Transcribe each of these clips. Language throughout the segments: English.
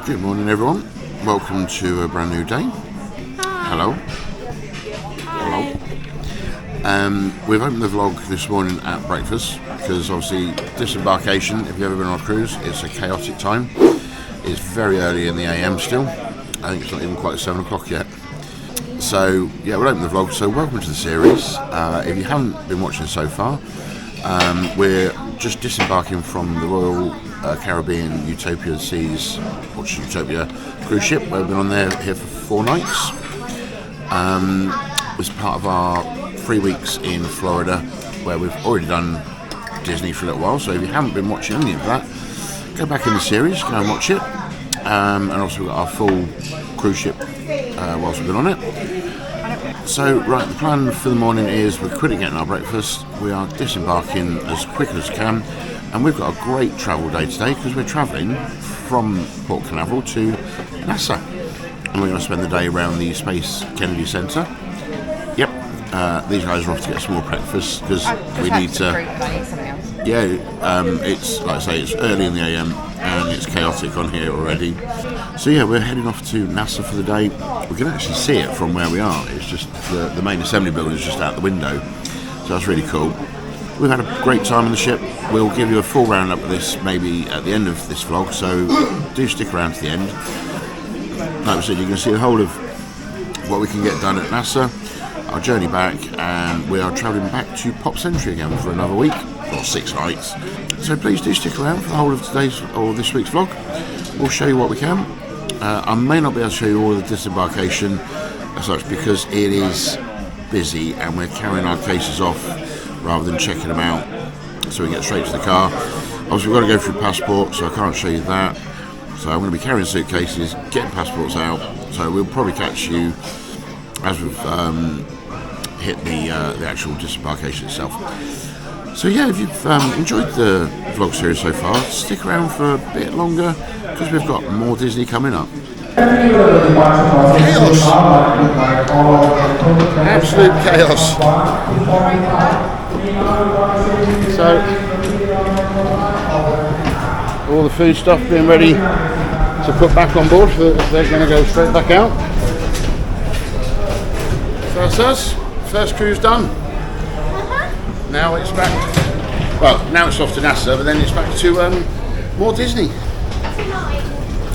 Good morning everyone, welcome to a brand new day. Hello. We've opened the vlog this morning at breakfast because obviously disembarkation, if you've ever been on a cruise, it's a chaotic time. It's very early in the AM still. I think it's not even quite 7 o'clock yet. So yeah, we'll open the vlog. So welcome to the series. If you haven't been watching so far, we're just disembarking from the Royal Caribbean Utopia Seas, or Utopia cruise ship. We've been on there here for 4 nights. It was part of our 3 weeks in Florida, where we've already done Disney for a little while. So if you haven't been watching any of that, go back in the series, go and watch it. And also we've got our full cruise ship whilst we've been on it. So right, the plan for the morning is we're quickly getting our breakfast. We are disembarking as quick as we can, and we've got a great travel day today because we're travelling from Port Canaveral to NASA, and we're going to spend the day around the Space Kennedy Center. Yep, these guys are off to get some more breakfast because we need to. Yeah, it's like I say, it's early in the AM and it's chaotic on here already. So yeah, we're heading off to NASA for the day. We can actually see it from where we are. It's just the main assembly building is just out the window, so that's really cool. We've had a great time on the ship. We'll give you a full roundup of this maybe at the end of this vlog, so do stick around to the end. Like I said, you can see the whole of what we can get done at NASA, our journey back, and we are travelling back to Pop Century again for another week, or 6 nights. So please do stick around for the whole of today's or this week's vlog. We'll show you what we can. I may not be able to show you all of the disembarkation as such because it is busy and we're carrying our cases off rather than checking them out, so we get straight to the car. Obviously we've got to go through passport, so I can't show you that. So I'm going to be carrying suitcases, getting passports out, so we'll probably catch you as we've hit the actual disembarkation itself. So yeah, if you've enjoyed the vlog series so far, stick around for a bit longer because we've got more Disney coming up. Chaos! Absolute chaos! So, all the food stuff being ready to put back on board, so they're going to go straight back out. So that's us, first cruise done. Now it's back, now it's off to NASA, but then it's back to more Disney.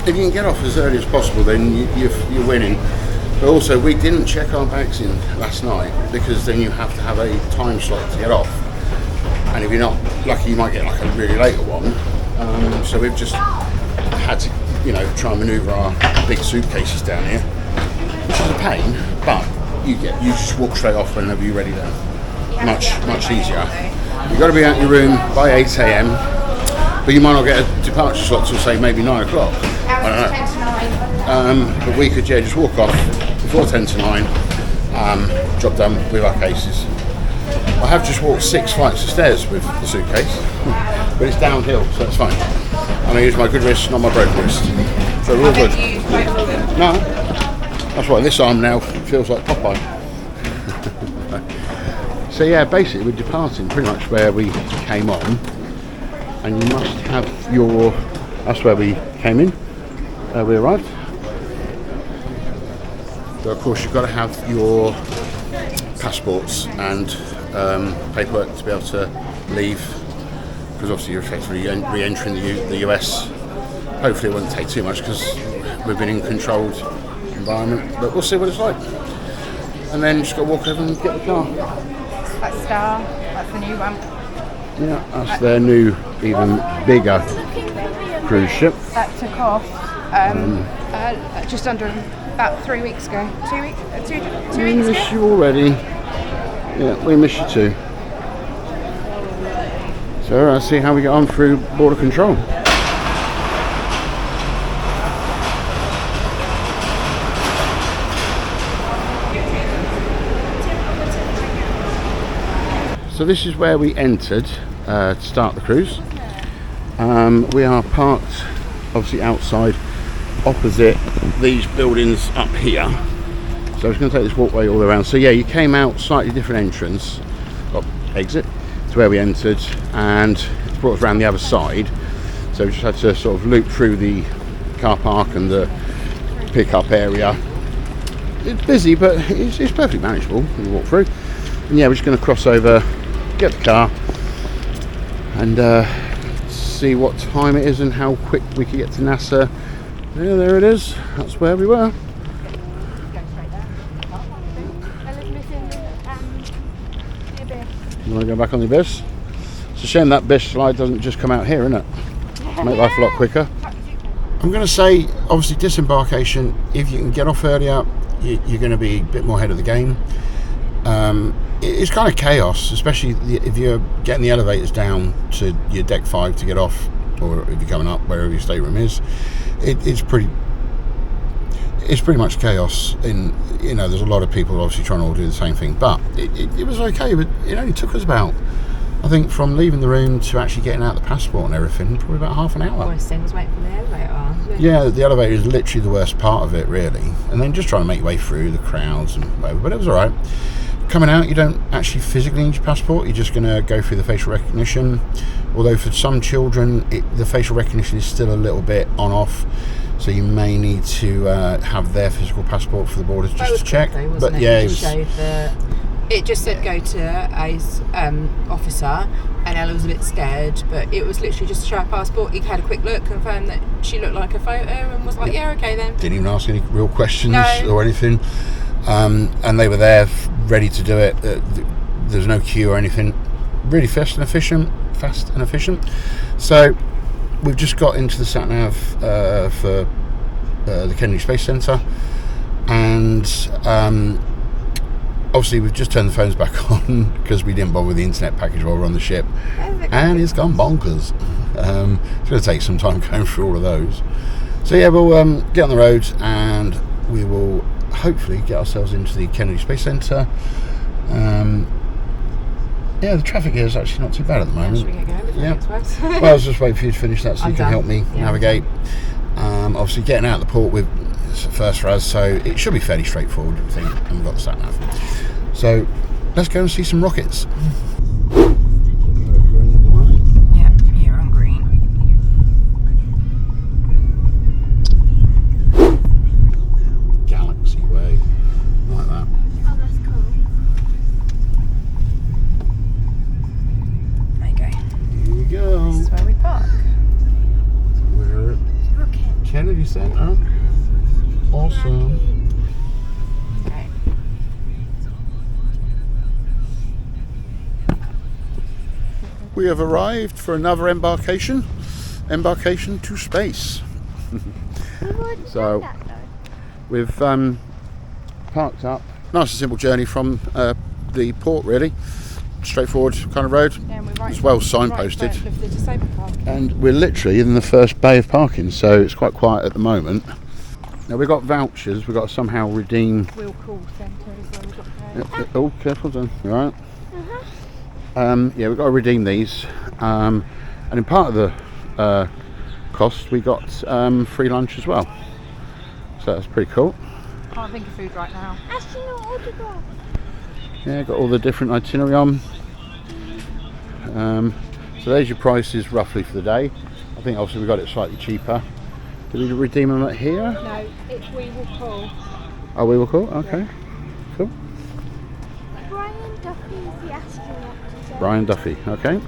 If you can get off as early as possible, then you're winning. But also, we didn't check our bags in last night because then you have to have a time slot to get off. And if you're not lucky, you might get like a really later one. So we've just had to, try and manoeuvre our big suitcases down here, which is a pain, but you just walk straight off whenever you're ready down. Much easier. You've got to be out your room by 8 AM, but you might not get a departure slot till say maybe 9 o'clock. I don't know. But we could just walk off before 10 to 9, job done with our cases. I have just walked 6 flights of stairs with the suitcase, but it's downhill, so it's fine. And I use my good wrist, not my broken wrist. So we're all good. No, that's why this arm now feels like Popeye. So yeah, basically we're departing pretty much where we came on, and you must have that's where we came in, we arrived. So of course you've got to have your passports and paperwork to be able to leave, because obviously you're effectively re-entering the US. Hopefully it won't take too much because we've been in controlled environment, but we'll see what it's like. And then just got to walk over and get the car. That's Star, that's the new one. Yeah, that's their new, even bigger cruise ship. That took off just under about 3 weeks ago. 2 weeks? 2 weeks We ago? miss you already. Yeah, we miss you too. So let's see how we get on through border control. So this is where we entered to start the cruise. We are parked obviously outside opposite these buildings up here. So I'm just going to take this walkway all the way around. So yeah, you came out slightly different entrance, exit, to where we entered, and it's brought us around the other side. So we just had to sort of loop through the car park and the pickup area. It's busy, but it's perfectly manageable when you walk through. And yeah, we're just going to cross over, get the car, and see what time it is and how quick we can get to NASA. Yeah, there it is. That's where we were. You want to go back on the abyss? It's a shame that abyss slide doesn't just come out here, isn't it? Make life a lot quicker. I'm going to say, obviously, disembarkation, if you can get off earlier, you're going to be a bit more ahead of the game. It's kind of chaos, especially if you're getting the elevators down to your deck 5 to get off, or if you're coming up wherever your stateroom is. It's pretty much chaos. There's a lot of people obviously trying to all do the same thing, but it was okay. But it only took us about, I think, from leaving the room to actually getting out the passport and everything, probably about half an hour. Worst thing was waiting for the elevator. Yeah, the elevator is literally the worst part of it, really. And then just trying to make your way through the crowds and whatever. But it was all right. Coming out, you don't actually physically need your passport. You're just going to go through the facial recognition. Although for some children, the facial recognition is still a little bit on-off. So you may need to have their physical passport for the borders just to check. Though, but it? yeah, It just said go to a officer, and Ella was a bit scared, but it was literally just to show her passport. He had a quick look, confirmed that she looked like a photo, and was like, yeah, okay then. Didn't even ask any real questions No. or anything. And they were there ready to do it. There's no queue or anything. Really fast and efficient. So we've just got into the sat-nav for the Kennedy Space Center, and obviously we've just turned the phones back on because we didn't bother with the internet package while we're on the ship, and it's gone bonkers. It's going to take some time going through all of those. So yeah, we'll get on the road and we will hopefully get ourselves into the Kennedy Space Center. Yeah, the traffic here is actually not too bad at the moment. Should we get going? Yeah. Well, I was just waiting for you to finish that so you can help me navigate. Obviously, getting out of the port it's the first for us, so it should be fairly straightforward, I think, and we've got the sat nav. So let's go and see some rockets. Yeah, here on green. Galaxy way, like that. Oh, that's cool. There you go. Here we go. This is where we park. We're at Rocket. Kennedy Center. Awesome. Okay. We have arrived for another embarkation to space. So we've parked up. Nice and simple journey from the port, really. Straightforward kind of road. Yeah, and we're right, It's well right signposted. in front of the disabled park. And we're literally in the first bay of parking, so it's quite quiet at the moment. Now we've got vouchers, we've got to somehow redeem. Wheel call centre as well. We've got to pay. Oh, careful, Dan. You alright? Yeah, we've got to redeem these. And in part of the cost, we got free lunch as well. So that's pretty cool. Can't think of food right now. Astronaut autograph. Yeah, got all the different itinerary on. So there's your prices roughly for the day. I think obviously we got it slightly cheaper. Did we redeem them at here? No, it's We Will Call. Oh, we will call? Okay. Cool. Brian Duffy is the astronaut. Brian Duffy, okay.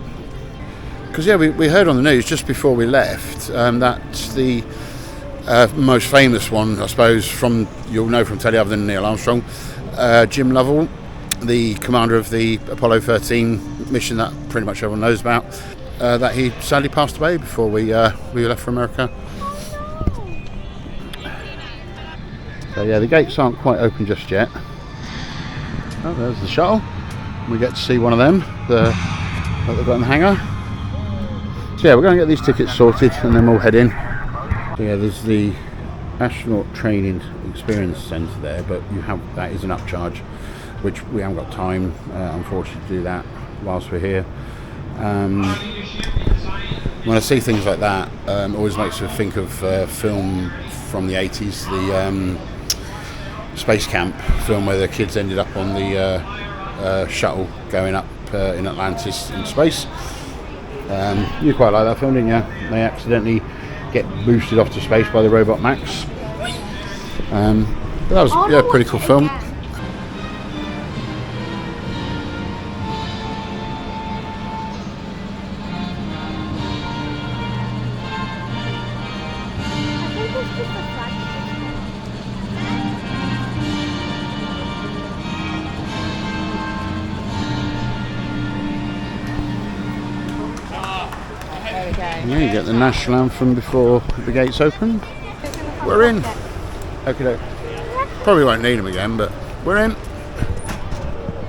Because yeah, we heard on the news just before we left that the most famous one, I suppose, you'll know from telly other than Neil Armstrong, Jim Lovell, the commander of the Apollo 13 mission that pretty much everyone knows about, that he sadly passed away before we left for America. So yeah, the gates aren't quite open just yet. Oh, there's the shuttle. We get to see one of them that they've got in the hangar. So yeah, we're going to get these tickets sorted and then we'll head in. So yeah, there's the Astronaut Training Experience Centre there, but that is an upcharge, which we haven't got time, unfortunately, to do that whilst we're here. When I see things like that, it always makes me think of film from the 80s, the Space Camp film where the kids ended up on the shuttle going up in Atlantis in space. You quite like that film, didn't you? They accidentally get boosted off to space by the robot Max. But that was a pretty cool film. Yeah, you get the national anthem before the gates open. We're in. Okay, probably won't need them again, but we're in.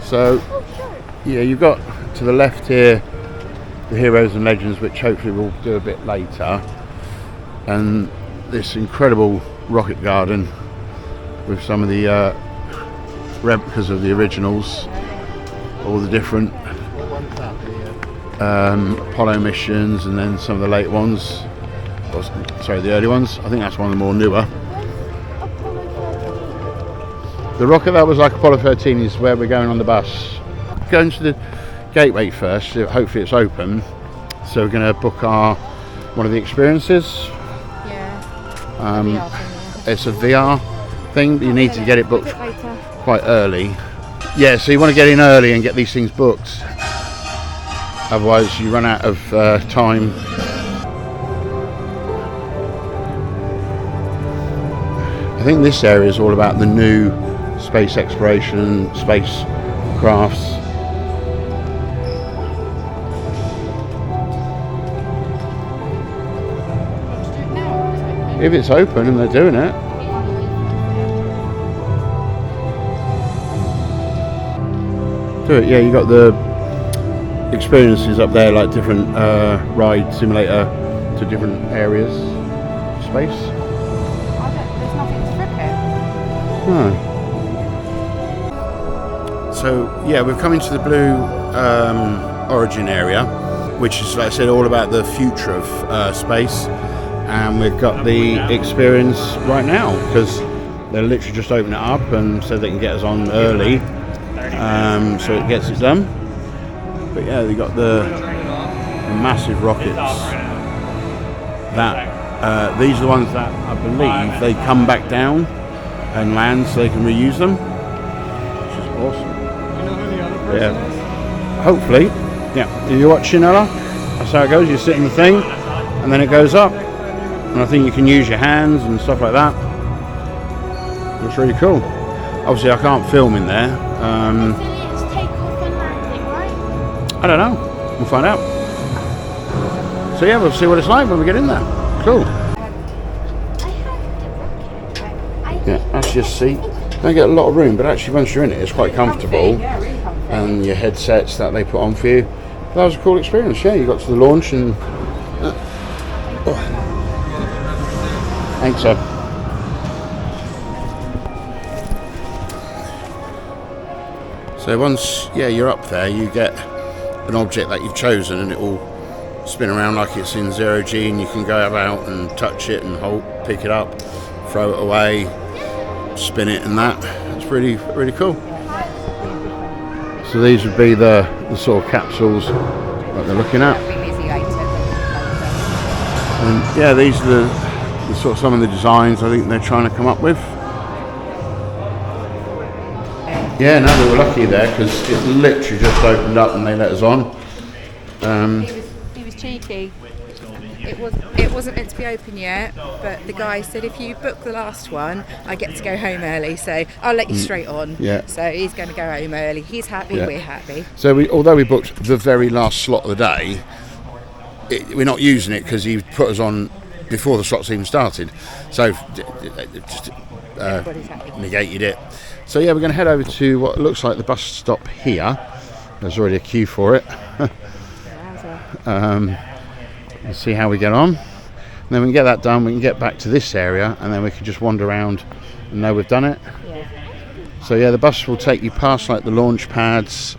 So, yeah, you've got to the left here the Heroes and Legends, which hopefully we'll do a bit later, and this incredible rocket garden with some of the replicas of the originals, all the different Apollo missions, and then some of the late ones, sorry, the early ones. I think that's one of the more newer. The rocket that was like Apollo 13 is where we're going on the bus. Going to the gateway first, hopefully it's open, so we're going to book one of the experiences. It's a VR thing, but you need to get it booked quite early. Yeah, so you want to get in early and get these things booked, otherwise you run out of time. I think this area is all about the new space exploration, space crafts. If it's open and they're doing it. Do it, yeah, you got the experiences up there, like different ride simulator to different areas of space. There's nothing to trip here. No. So yeah, we've come into the blue origin area, which is, like I said, all about the future of space, and we've got the experience right now because they're literally just opening it up and said they can get us on early, so it gets it done. But yeah, they got the massive rockets. That these are the ones that I believe they come back down and land so they can reuse them, which is awesome. Yeah, hopefully. Yeah, are you watching, Ella? That's how it goes. You sit in the thing and then it goes up, and I think you can use your hands and stuff like that. It's really cool. Obviously I can't film in there. It's take off and landing, right? I don't know, we'll find out. So yeah, we'll see what it's like when we get in there. Cool. Yeah, that's your seat. Don't get a lot of room, but actually once you're in it, it's quite comfortable. And your headsets that they put on for you. That was a cool experience. Yeah, you got to the launch and thanks, sir. So once you're up there, you get an object that you've chosen, and it will spin around like it's in 0G, and you can go about and touch it and pick it up, throw it away, spin it, and that. It's really cool. So these would be the sort of capsules that they're looking at. And yeah, these are the sort of some of the designs I think they're trying to come up with. Yeah, no, they were lucky there because it literally just opened up and they let us on. He was cheeky. It wasn't meant to be open yet, but the guy said if you book the last one, I get to go home early, so I'll let you straight on. Yeah. So he's going to go home early. He's happy, we're happy. So although we booked the very last slot of the day, we're not using it because he put us on before the slots even started. So just negated it. So yeah, we're going to head over to what looks like the bus stop here. There's already a queue for it. Let's see how we get on. And then we can get that done, we can get back to this area, and then we can just wander around and know we've done it. Yeah. So yeah, the bus will take you past like the launch pads,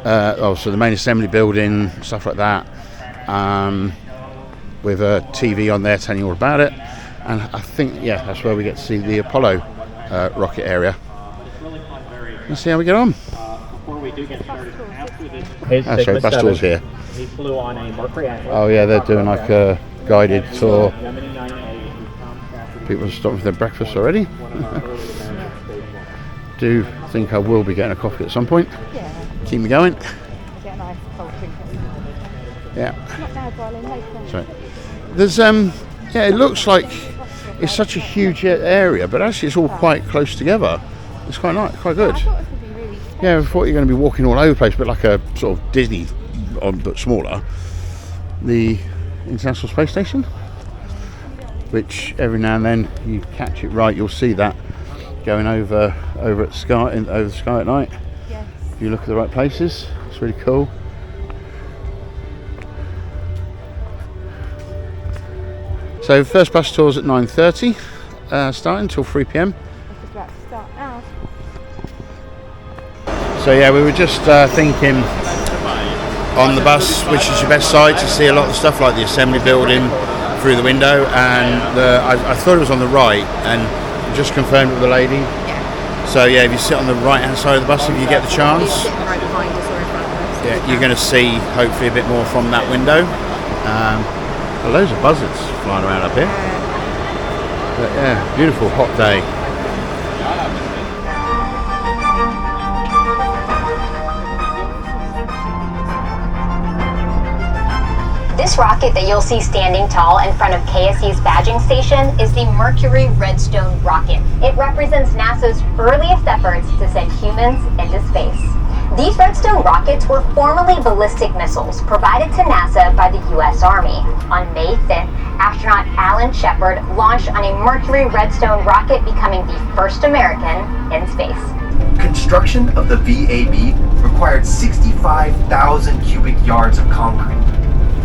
so the main assembly building, stuff like that, with a TV on there telling you all about it. And I think, yeah, that's where we get to see the Apollo rocket area. Let's see how we get on. Before we do get started, Sorry, bus tour's here. He flew on a Mercury. Oh yeah, they're doing like a guided tour. People are stopping for their breakfast already. Do think I will be getting a coffee at some point. Yeah. Keep me going. Get a nice cold drink. Yeah. Not now, darling. Later. Sorry. There's yeah, it looks like it's such a huge area, but actually it's all quite close together. It's quite nice, quite good. I thought it was going to be really special. Yeah, I thought you were going to be walking all over the place, but like a sort of Disney, but smaller. The International Space Station, which every now and then you catch it right, you'll see that going over at sky over the sky at night. Yes. If you look at the right places, it's really cool. So first bus tours at 9:30, starting until 3 p.m. It's just about to start now. So yeah, we were just thinking on the bus which is your best side to see a lot of the stuff like the assembly building through the window, and I thought it was on the right, and just confirmed with the lady. Yeah. So yeah, if you sit on the right hand side of the bus, if you get the chance, Sitting right behind us or in front of us. yeah, you're going to see hopefully a bit more from that window. Loads of buzzards flying around up here. But yeah, beautiful hot day. This rocket that you'll see standing tall in front of KSC's badging station is the Mercury Redstone rocket. It represents NASA's earliest efforts to send humans into space. These Redstone rockets were formerly ballistic missiles provided to NASA by the U.S. Army. On May 5th, astronaut Alan Shepard launched on a Mercury Redstone rocket, becoming the first American in space. Construction of the VAB required 65,000 cubic yards of concrete,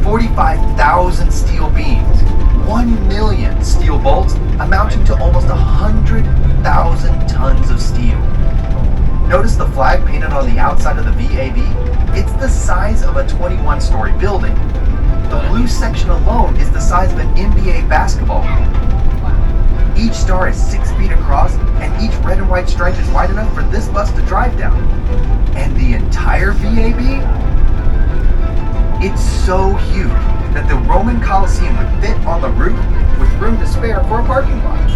45,000 steel beams, 1 million steel bolts, amounting to almost 100,000 tons of steel. Notice the flag painted on the outside of the VAB? It's the size of a 21-story building. The blue section alone is the size of an NBA basketball court. Each star is 6 feet across, and each red and white stripe is wide enough for this bus to drive down. And the entire VAB? It's so huge that the Roman Colosseum would fit on the roof with room to spare for a parking lot.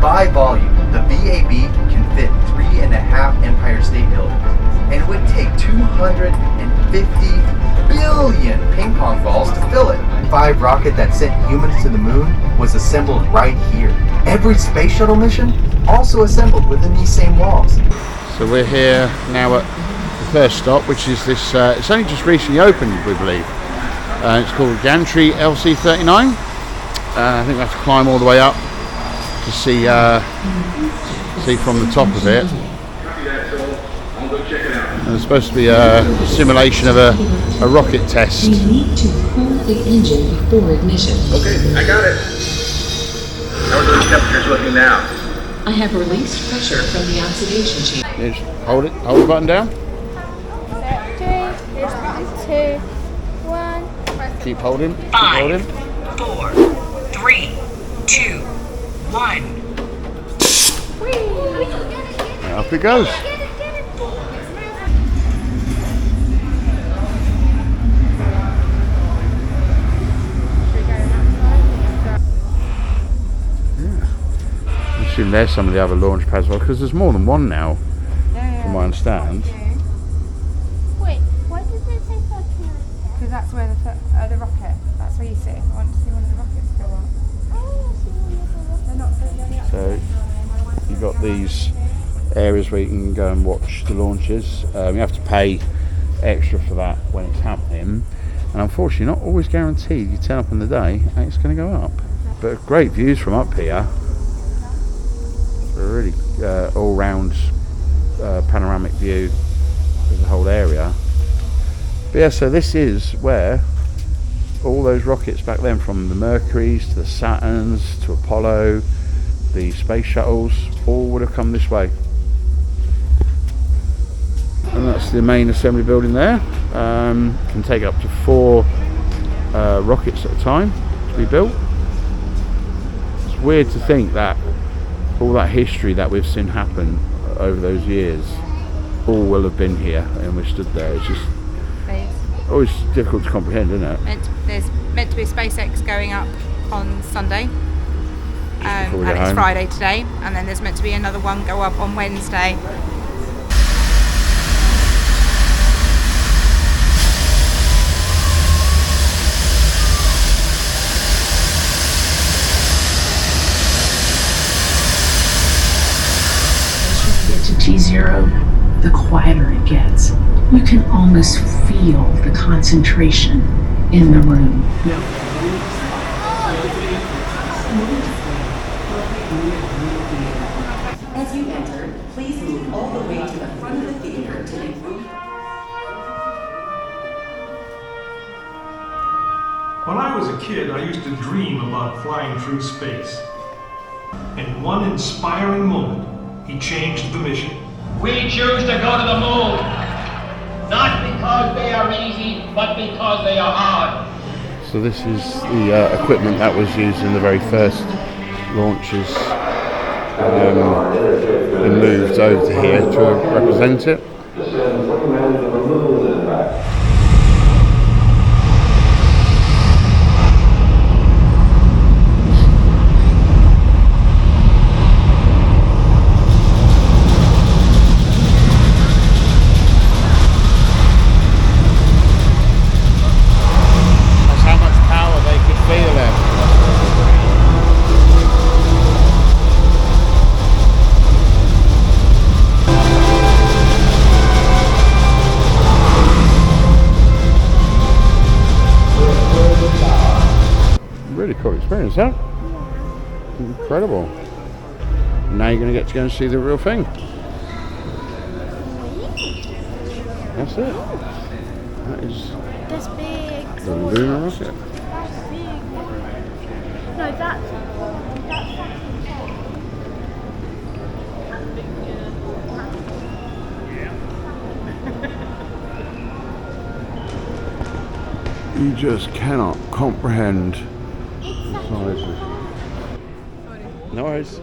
By volume, the VAB can fit 3.5 Empire State Buildings, and it would take 250 billion ping pong balls to fill it. The 5 rocket that sent humans to the moon was assembled right here. Every space shuttle mission also assembled within these same walls. So we're here now at the first stop, which is this, it's only just recently opened, we believe. It's called Gantry LC39. I think we have to climb all the way up to see from the top of it. And it's supposed to be a simulation of a rocket test. We need to cool the engine before ignition. Okay, I got it. How are those temperatures looking now? I have released pressure from the oxidation chamber. Just hold the button down. 3, 2, 1. Keep holding. Keep 5, holding. 4, 3, 2, 1. And up it goes. I assume there's some of the other launch pads, because there's more than one now, from what I understand. Wait, why does it say 13? Because that's where the rocket, that's where you sit if you want to see one of the rockets go up. Oh, I see one of the rockets. They're not so many up. So you've got these areas where you can go and watch the launches. You have to pay extra for that when it's happening, and unfortunately not always guaranteed you turn up on the day and it's going to go up. But great views from up here. A really all-round panoramic view of the whole area. But yeah, so this is where all those rockets back then, from the Mercuries to the Saturns to Apollo, the space shuttles, all would have come this way. And that's the main assembly building there. Can take up to 4 rockets at a time to be built. It's weird to think that all that history that we've seen happen over those years all will have been here and we stood there. It's just always difficult to comprehend, isn't it? There's meant to be a SpaceX going up on Sunday. And before we go it's home. Friday today, and then there's meant to be another one go up on Wednesday. As you get to T0, the quieter it gets. You can almost feel the concentration in the room. As you enter, please move all the way to the front of the theater to make room. When I was a kid, I used to dream about flying through space. In one inspiring moment, he changed the mission. We choose to go to the moon, not because they are easy, but because they are hard. So this is the equipment that was used in the very first launches. Been moved over to here to represent it. That's how much power they could feel it. Really cool experience, huh? Incredible. Now you're going to get to go and see the real thing. That's it. That is That's big. the lunar rocket. That's big. No, that's You just cannot comprehend sizes. No worries.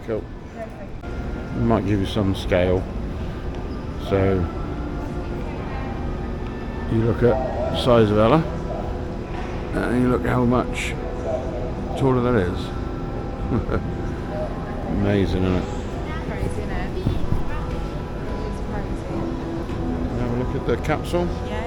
Cool. Might give you some scale. So you look at the size of Ella and you look how much taller that is. Amazing, isn't it? Crazy, isn't it? It's crazy. Have a look at the capsule. Yeah.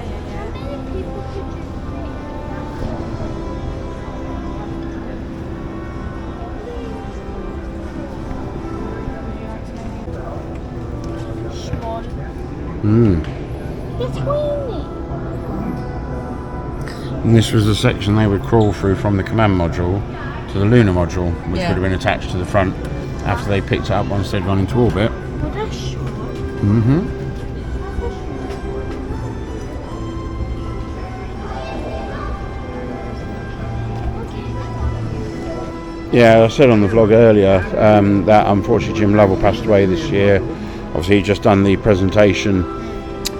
And this was the section they would crawl through from the command module to the lunar module, which Yeah. would have been attached to the front after they picked it up once they'd gone into orbit. Yeah, I said on the vlog earlier that unfortunately Jim Lovell passed away this year. Obviously, he'd just done the presentation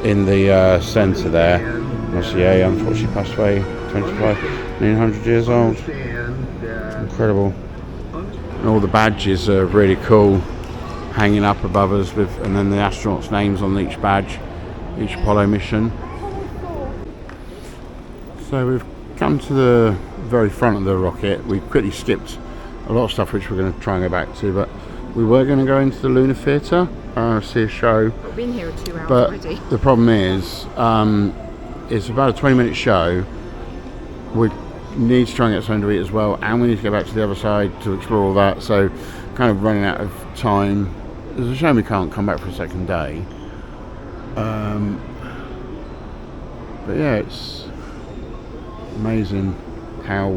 in the centre there. Obviously, yeah, he unfortunately passed away, 100 years old. Incredible. And all the badges are really cool, hanging up above us, and then the astronauts' names on each badge, each Apollo mission. So we've come to the very front of the rocket. We quickly skipped a lot of stuff which we're going to try and go back to, but we were going to go into the Lunar Theatre, see a show. We've been here 2 hours But already. the problem is, it's about a 20-minute show. We need to try and get something to eat as well, and we need to go back to the other side to explore all that, so kind of running out of time. There's a shame we can't come back for a second day. But yeah, it's amazing how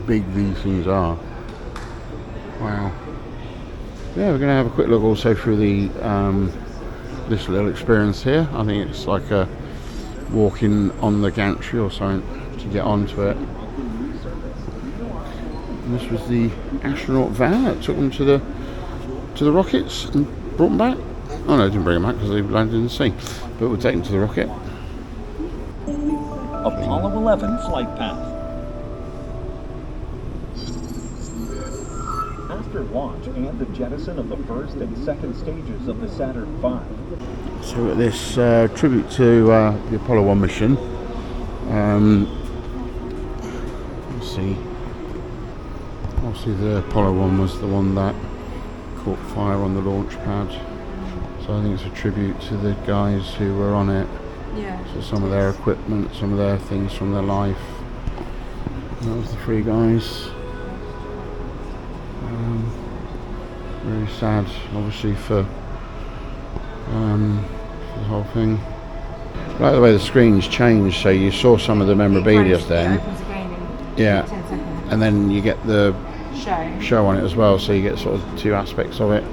big these things are. Wow. Yeah, we're going to have a quick look also through the this little experience here. I think it's like a walking on the gantry or something to get onto it. And this was the astronaut van that took them to the rockets and brought them back. Oh no, didn't bring them back because they landed in the sea. But we'll take them to the rocket. Apollo 11 flight path. After launch and the jettison of the first and second stages of the Saturn V. So we've got this tribute to the Apollo 1 mission. Let's see. Obviously the Apollo 1 was the one that caught fire on the launch pad. So I think it's a tribute to the guys who were on it. Yeah. So some of their equipment, some of their things from their life. And that was the 3 guys. Really sad, obviously, for the whole thing. Like the way the screens changed, so you saw some of the memorabilia then. Yeah. And then you get the show on it as well, so you get sort of 2 aspects of it.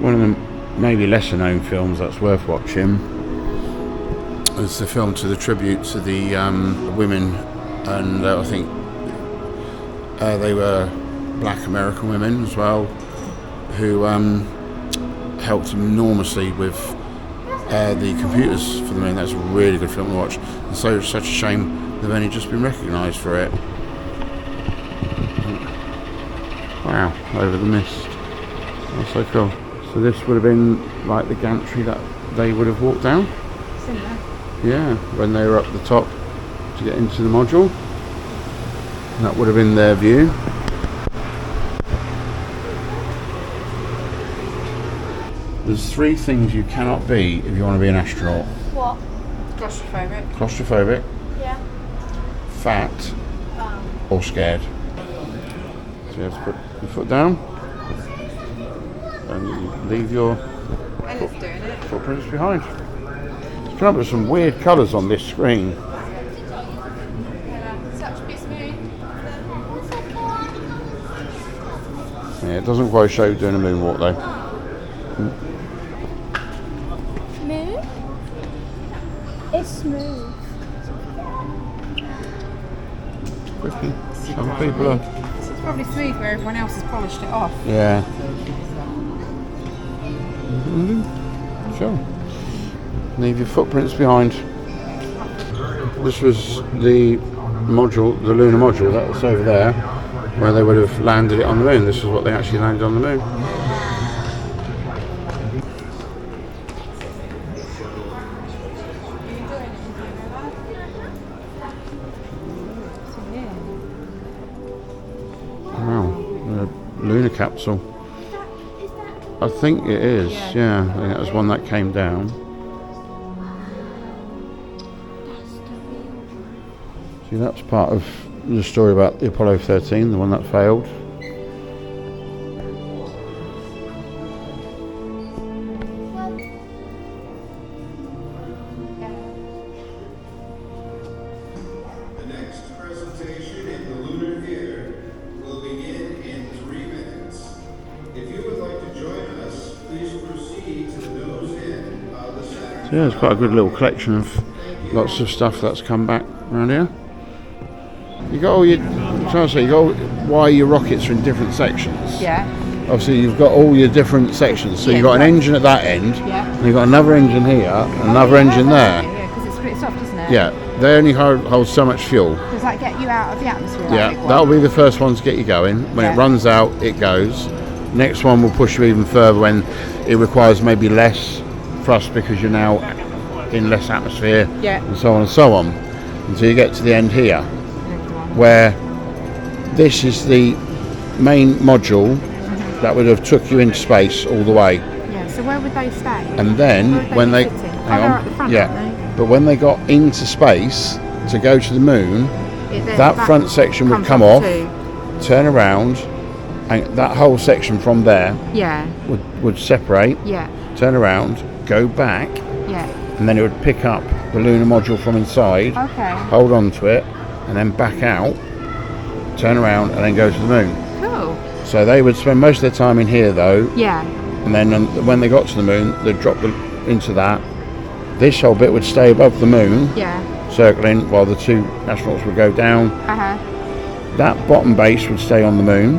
One of the maybe lesser known films that's worth watching is the film to the tribute to the women, and I think they were black American women as well, who helped enormously with the computers for the men. That's a really good film to watch. And so it's such a shame they've only just been recognised for it. Wow, over the mist. That's so cool. So this would have been like the gantry that they would have walked down? Similar. Yeah, when they were up the top to get into the module. That would have been their view. There's 3 things you cannot be if you want to be an astronaut. What? Claustrophobic. Claustrophobic, Yeah. fat, or scared. So you have to put your foot down and leave your footprints behind. It's come up with some weird colours on this screen. Yeah, it doesn't quite show doing a moonwalk though. Smooth? It's smooth. Quickly. Some people are. This is probably smooth where everyone else has polished it off. Yeah. Sure. Leave your footprints behind. This was the module, the lunar module that was over there, where they would have landed it on the moon. This is what they actually landed on the moon. Wow, the Launa Capsule. I think it is, yeah. I think that was one that came down. See, that's part of the story about the Apollo 13, the one that failed. The next presentation in the Lunar Theater will begin in 3 minutes. If you would like to join us, please proceed to the nose end of the center. So yeah, it's quite a good little collection of lots of stuff that's come back around here. You got all your, why your rockets are in different sections. Yeah. Obviously, you've got all your different sections. So you've got an engine at that end, and you've got another engine here, and another engine there. Yeah, because it splits off, doesn't it? Yeah, they only hold so much fuel. Does that get you out of the atmosphere? Yeah, that'll be the first one to get you going. When it runs out, it goes. Next one will push you even further when it requires maybe less thrust because you're now in less atmosphere, and so on and so on, until you get to the end here, where this is the main module that would have took you into space all the way. Yeah, so where would they stay? And then when they, at the front, aren't they? but when they got into space to go to the moon, that front section would come off, turn around, and that whole section from there would separate, turn around, go back, and then it would pick up the lunar module from inside, hold on to it, and then back out, turn around, and then go to the moon. Cool. So they would spend most of their time in here though. Yeah. And then when they got to the moon, they'd drop into that. This whole bit would stay above the moon, circling, while the 2 astronauts would go down. That bottom base would stay on the moon,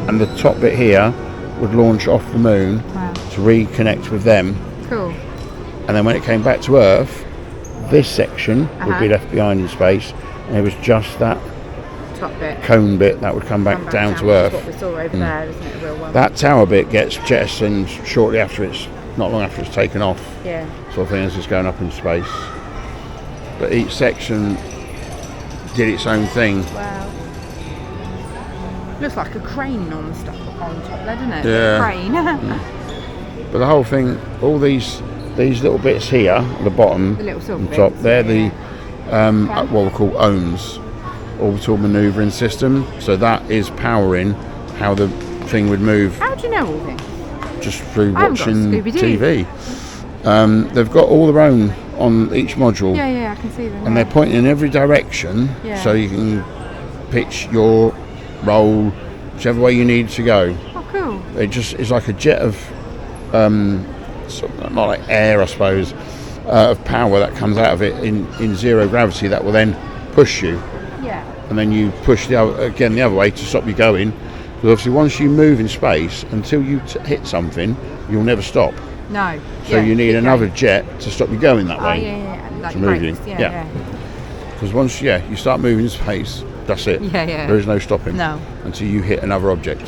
and the top bit here would launch off the moon to reconnect with them. Cool. And then when it came back to Earth, this section would be left behind in space, and it was just that top bit. cone bit that would come back down to Earth. That's what we saw over there, isn't it? A real one. That tower bit gets jettisoned shortly after not long after it's taken off. Yeah. Sort of thing as it's going up in space. But each section did its own thing. Wow. Looks like a crane on the stuff on top there, doesn't it? Yeah. A crane. But the whole thing, all these little bits here at the bottom, The little silver and top, bits, they're yeah. the what we call OMS, orbital manoeuvring system. So that is powering how the thing would move. How do you know all this? Just through I haven't got watching Scooby-Doo. TV. They've got all their own on each module. Yeah, I can see them. And they're pointing in every direction, Yeah. so you can pitch your roll whichever way you need to go. Oh, cool. It's like a jet of not like air, I suppose, of power that comes out of it in zero gravity that will then push you. Yeah. And then you push the other way to stop you going. Because obviously once you move in space, until you hit something, you'll never stop. No. So you need another jet to stop you going that way. Yeah. Like to move you. brakes. Yeah. Because once you start moving in space, that's it. Yeah. There is no stopping. No. Until you hit another object.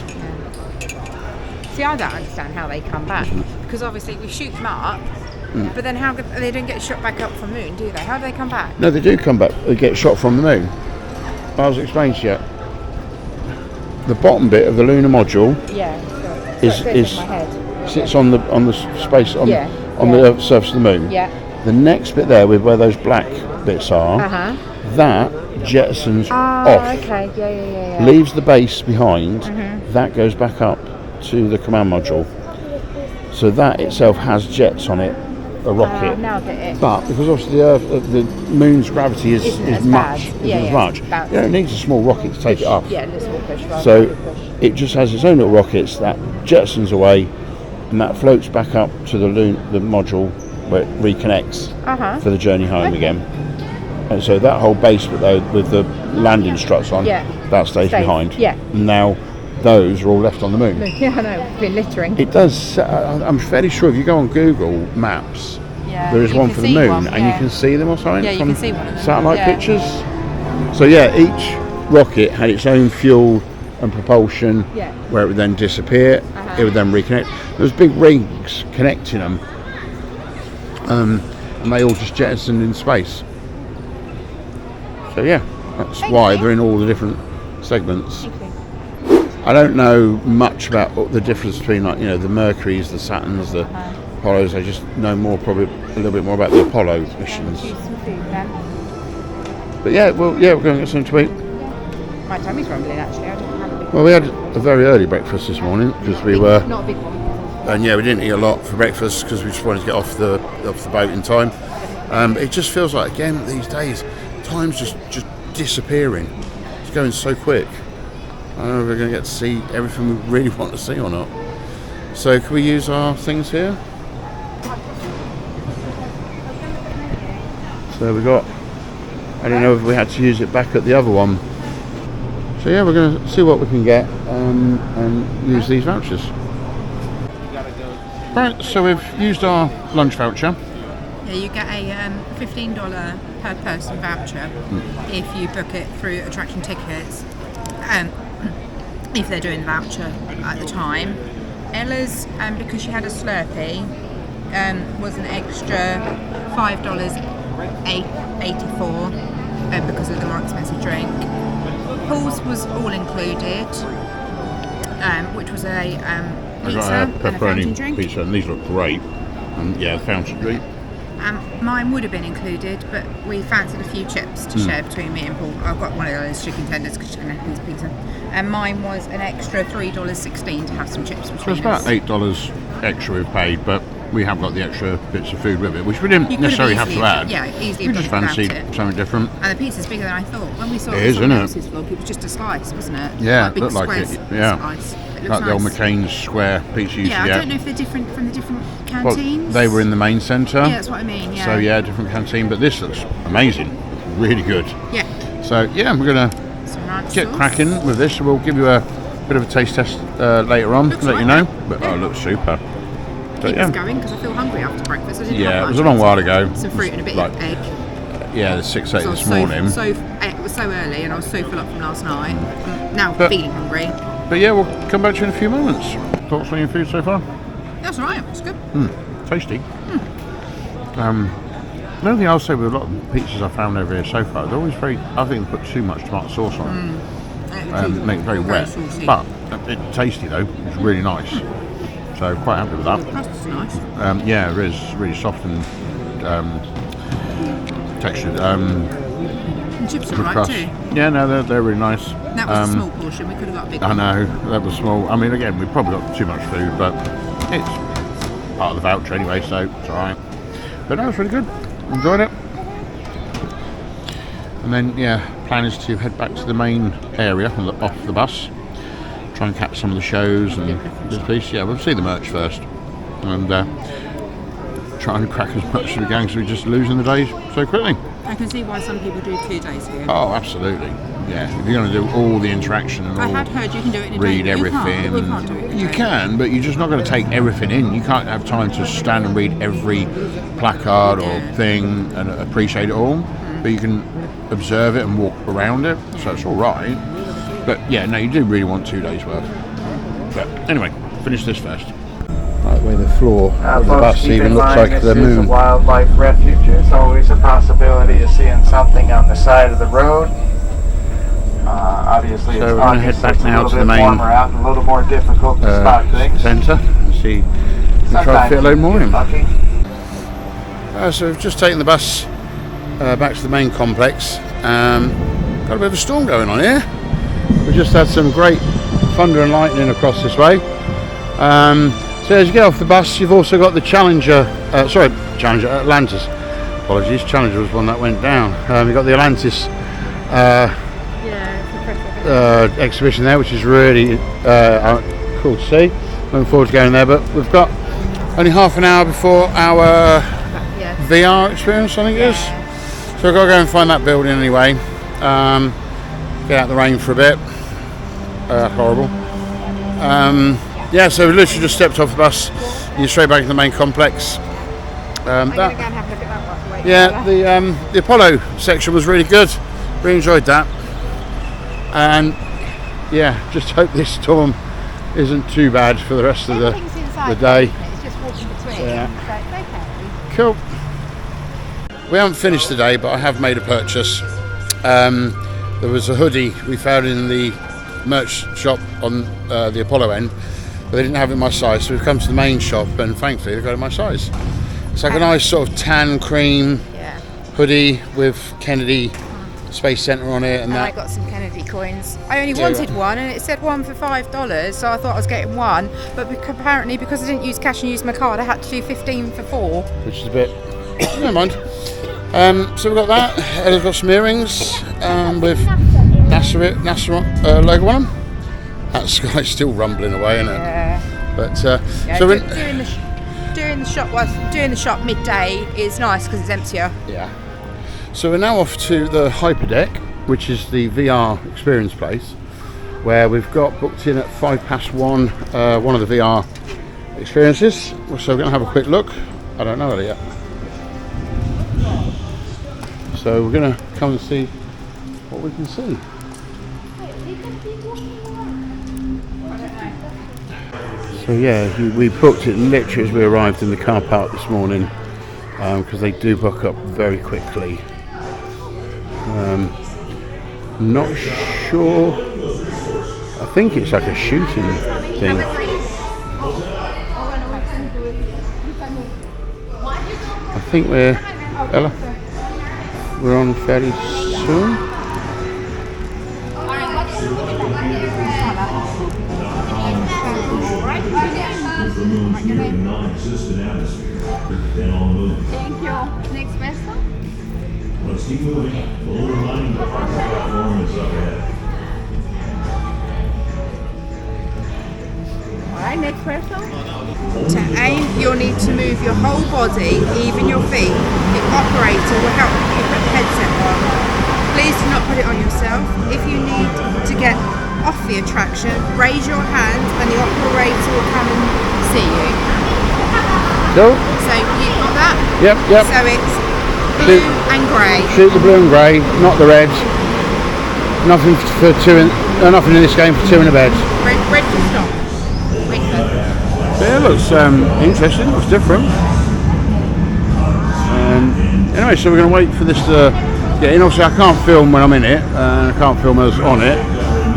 See, I don't understand how they come back. Because obviously we shoot them up, but then they don't get shot back up from the moon, do they? How do they come back? No, they do come back. They get shot from the moon. I was explaining to you. The bottom bit of the lunar module sits on the space on the surface of the moon. Yeah. The next bit there, with where those black bits are, that jettisons off. Okay. Yeah. Leaves the base behind. That goes back up to the command module. So that itself has jets on it, a rocket. Now I get it. But because obviously the moon's gravity is much. Bad. It needs a small rocket to take it up. Yeah, a small push. So it just has its own little rockets that jettisons away, and that floats back up to the module where it reconnects for the journey home again. And so that whole base bit though, with the landing struts on, that stays behind. Yeah. And now those are all left on the moon. Yeah, I know. It's been littering. It does. I'm fairly sure if you go on Google Maps, there is one for the moon, and you can see them or something you from can see one of them. satellite pictures. So each rocket had its own fuel and propulsion, where it would then disappear. It would then reconnect. There was big rings connecting them, and they all just jettisoned in space. So that's why they're in all the different segments. I don't know much about the difference between the Mercuries, the Saturns, the Apollos. I just know probably a little bit more about the Apollo missions. But we're going to get something to eat. My tummy's rumbling actually. I don't have a big Well, we had a very early breakfast this morning because we were, not a big one. and we didn't eat a lot for breakfast because we just wanted to get off the boat in time. It just feels like again these days, time's just disappearing. It's going so quick. I don't know if we're going to get to see everything we really want to see or not. So can we use our things here? So we got, I don't know if we had to use it back at the other one. So we're going to see what we can get and use these vouchers. Right, so we've used our lunch voucher. Yeah, you get a $15 per person voucher if you book it through Attraction Tickets. If they're doing the voucher at the time. Ella's, because she had a Slurpee, was an extra $5.84 because of the more expensive drink. Paul's was all included, which was a pizza and a fountain drink. Pizza, and these look great. And the fountain drink. Mine would have been included, but we fancied a few chips to share between me and Paul. I've got one of those chicken tenders because she's going to have a piece of pizza. And mine was an extra $3.16 to have some chips between us. So it's about $8 extra we've paid, but we have got the extra bits of food with it, which we didn't necessarily have to add. Yeah, easily. We just fancied something different. And the pizza's bigger than I thought. When we saw it on Ellis's vlog, it was just a slice, wasn't it? Yeah, it looked like it. Yeah, slice. It like nice. the old McCain's square pizza you used to get. I don't know if they're different from the different canteens. Well, they were in the main centre. Yeah, that's what I mean. Yeah. So different canteen, but this looks amazing. It's really good. Yeah. So we're gonna get cracking with this. We'll give you a bit of a taste test later on, let you know. But it looks super. So, Keep us going because I feel hungry after breakfast. I didn't have it was a long while ago. Some fruit and a bit of egg. Yeah, the 6:30 So I was this morning. it was so early, and I was so full up from last night. I'm now But- feeling hungry. But yeah, we'll come back to you in a few moments. Thoughts on your food so far? That's right. It's good. Tasty. The only thing I'll say with a lot of pizzas I found over here so far, they're always very, I think they put too much tomato sauce on it. Make it very wet. saucy. But it's tasty though, it's really nice. So quite happy with that. The crust is nice. Yeah, it is really soft and textured. And chips are The right crust. too. Yeah, no, they're really nice. That was a small portion. We could have got a big I one. know, that was small. I mean, again, we probably got too much food, but it's part of the voucher anyway, so it's alright. But no, it's really good. Enjoyed it. And then, yeah, plan is to head back to the main area off the bus. Try and catch some of the shows and this piece. Yeah, we'll see the merch first. And try and crack as much as we can because we're just losing the days so quickly. I can see why some people do 2 days here. Oh, absolutely. Yeah, if you're going to do all the interaction and I all, had heard you can do it in a read day. everything. You can't do it in a You day. can, but you're just not going to take everything in. You can't have time to stand and read every placard or thing and appreciate it all. But you can observe it and walk around it, so it's all right. But yeah, no, you do really want 2 days worth. But anyway, finish this first. Right, where the floor of the bus even looks like the moon. This is a wildlife refuge. There's always a possibility of seeing something on the side of the road. Obviously, So it's we're going to head August, back it's a now little to the bit main warmer out and a little more difficult to spot things. centre and see. We'll try to Sometimes fit a load more in. lucky. So we've just taken the bus back to the main complex. Got a bit of a storm going on here. We just had some great thunder and lightning across this way. So as you get off the bus, you've also got the Challenger, Atlantis. Apologies, Challenger was one that went down. You've got the Atlantis exhibition there, which is really cool to see. Looking forward to going there, but we've got only half an hour before our VR experience, I think it is. So we've got to go and find that building anyway. Get out of the rain for a bit. Horrible. Yeah, so we literally just stepped off the bus. You're straight back to the main complex. The Apollo section was really good. Really enjoyed that. And yeah, just hope this storm isn't too bad for the rest of the day. It's just walking between. Yeah. So it's okay. Cool. We haven't finished the day, but I have made a purchase. There was a hoodie we found in the merch shop on the Apollo end, but they didn't have it in my size, so we've come to the main shop and thankfully they've got it in my size. It's like a nice sort of tan cream hoodie with Kennedy Space Center on it, and I that. got some Kennedy coins. I only wanted one, and it said one for $5, so I thought I was getting one. But apparently, because I didn't use cash and used my card, I had to do 15 for 4. Which is a bit. Never mind. So we've got that. Ella's got some earrings with NASA logo on them. That sky's still rumbling away, isn't it? Yeah. But Yeah, so we're doing the shop midday is nice because it's emptier. Yeah. So we're now off to the Hyperdeck, which is the VR experience place, where we've got booked in at 1:05, one of the VR experiences. So we're going to have a quick look. I don't know it yet. So we're going to come and see what we can see. So yeah, we booked it literally as we arrived in the car park this morning, because they do book up very quickly. Not sure. I think it's like a shooting thing. I think we're on fairly soon. Non-existent atmosphere and all moving. Thank you. Next person. Let's keep moving. A little reminder, the parking platform is up ahead. Alright, next person. To aim, you'll need to move your whole body, even your feet. The operator will help you put the headset on. Please do not put it on yourself. If you need to get off the attraction, raise your hand and the operator will come and see you. Cool. So you've got that? Yep. So it's blue and grey. Shoot the blue and grey, not the reds. Nothing for nothing in this game for 2 in a bed. Red for stop. Yeah, it looks interesting. Looks different. Anyway, so we're going to wait for this to get in. Obviously, I can't film when I'm in it, and I can't film us on it.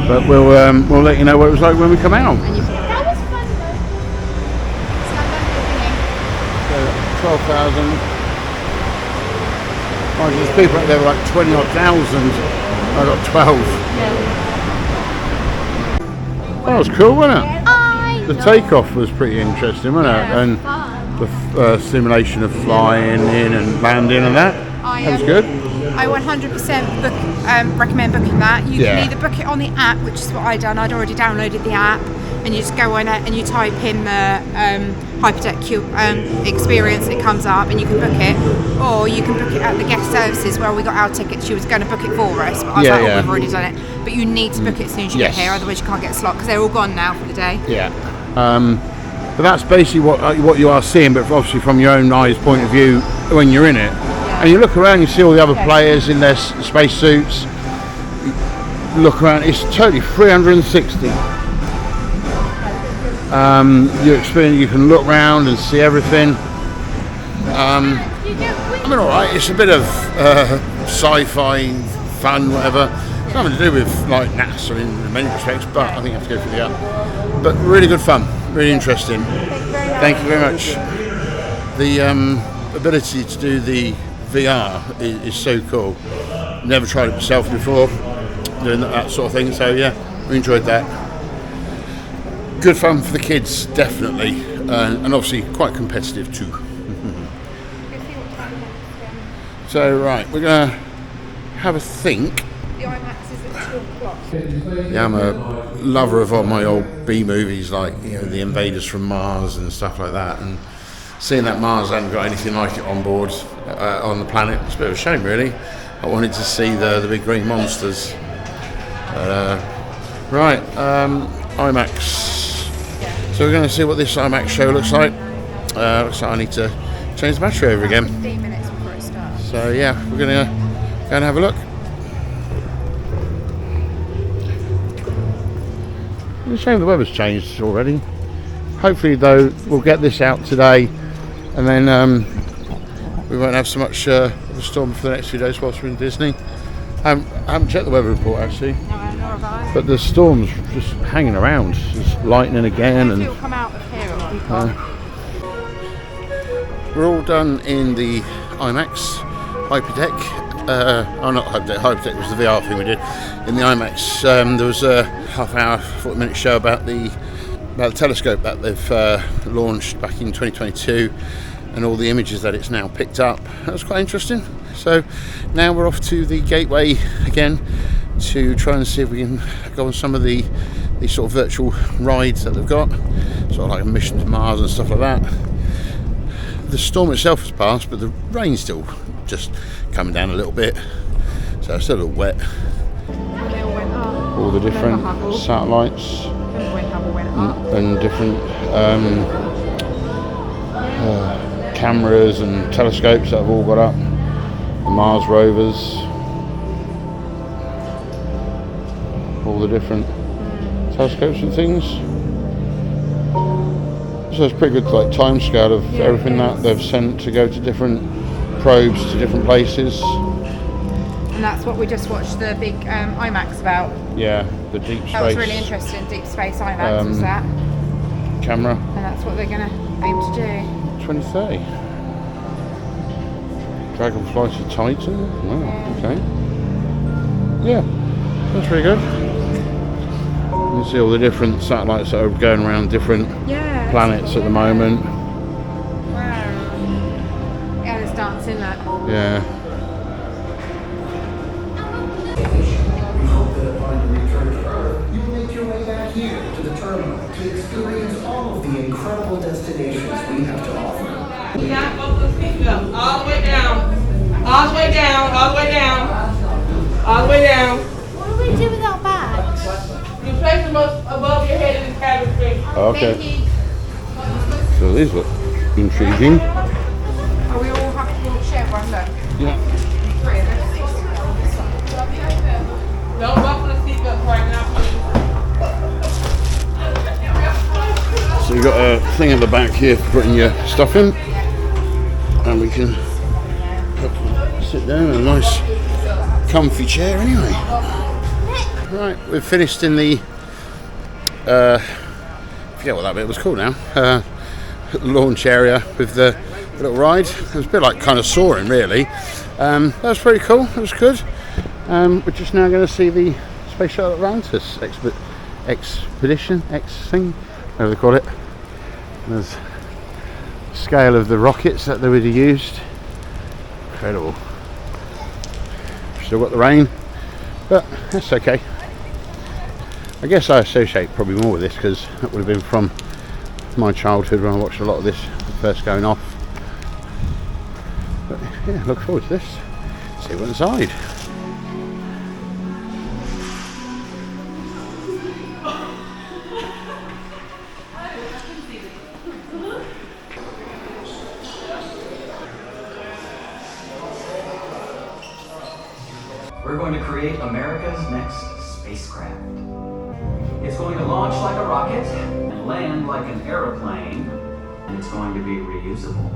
But we'll let you know what it was like when we come out. That was fun though. 12,000. Oh, there's people out there with like 20 odd thousand. I got 12. That was cool, wasn't it? The takeoff was pretty interesting, wasn't it? And the simulation of flying in and landing and that. That was good. I 100% recommend booking that. You can either book it on the app, which is what I'd done. I'd already downloaded the app, and you just go on it and you type in the Hyperdeck experience, and it comes up, and you can book it. Or you can book it at the guest services where we got our tickets. She was going to book it for us, but I was like, we've already done it. But you need to book it as soon as you get here, otherwise you can't get a slot because they're all gone now for the day. Yeah. But that's basically what you are seeing, but obviously from your own eyes point of view when you're in it. And you look around, you see all the other players in their space suits. You look around, it's totally 360. You can look around and see everything. I mean, alright, it's a bit of sci-fi, fun, whatever. It's nothing to do with like NASA in many respects, but I think I have to go for the app. But really good fun, really interesting. Thank you very much. The ability to do the VR is so cool. Never tried it myself before, doing that sort of thing. So yeah, we enjoyed that. Good fun for the kids, definitely, and obviously quite competitive too. So right, we're gonna have a think. The IMAX is at 2 o'clock. Yeah, I'm a lover of all my old B movies, like the Invaders from Mars and stuff like that, and seeing that Mars hadn't got anything like it on board on the planet, it's a bit of a shame really. I wanted to see the big green monsters. Right, IMAX. So we're going to see what this IMAX show looks like. Looks like I need to change the battery over again. 15 minutes before it starts. So yeah, we're going to go and have a look. It's a shame the weather's changed already. Hopefully though we'll get this out today, and then we won't have so much of a storm for the next few days whilst we're in Disney. I haven't checked the weather report actually, but the storm's just hanging around, just lightning again. And it'll come out of here. We're all done in the IMAX Hyperdeck. Not Hyperdeck. Hyperdeck was the VR thing we did in the IMAX. There was a half-hour, 40-minute show about the telescope that they've launched back in 2022, and all the images that it's now picked up. That was quite interesting. So now we're off to the Gateway again to try and see if we can go on some of these sort of virtual rides that they've got, sort of like a mission to Mars and stuff like that. The storm itself has passed, but the rain's still just coming down a little bit, so it's still a little wet. All the different satellites and different cameras and telescopes that have all got up. The Mars rovers, all the different telescopes and things. So it's pretty good like time scale of everything that they've sent to go to different probes to different places. And that's what we just watched the big IMAX about. Yeah, the deep space. That was really interesting. Deep space IMAX was that. Camera. And that's what they're going to aim to do. 2030. Dragonfly to Titan. Wow, okay. Yeah, that's pretty good. You see all the different satellites that are going around different planets at the moment. Wow. Yeah, it's dancing that. Yeah. We hope that upon your return to Earth, you will make your way back here to the terminal to experience all of the incredible destinations we have to offer. Now, both the feet up, all the way down, all the way down, all the way down, all the way down. What do we do with our bags? You place them up above your head in the cabin space. Okay. So these look intriguing. Oh, we all have to share one, look. Yeah. Don't buckle the seatbelt right now, please. So you've got a thing at the back here for putting your stuff in, and we can sit down in a nice comfy chair anyway. Right, we've finished in the I forget what that bit was called now, launch area with the little ride. It was a bit like kind of soaring really. That was pretty cool, that was good. We're just now going to see the Space Shuttle Atlantis expedition, thing, whatever they call it. There's the scale of the rockets that they would have used. Incredible. Still got the rain, but that's okay. I guess I associate probably more with this because that would have been from my childhood when I watched a lot of this first going off. But yeah, look forward to this. See what's inside. We're going to create America's next spacecraft. It's going to launch like a rocket and land like an aeroplane, and it's going to be reusable.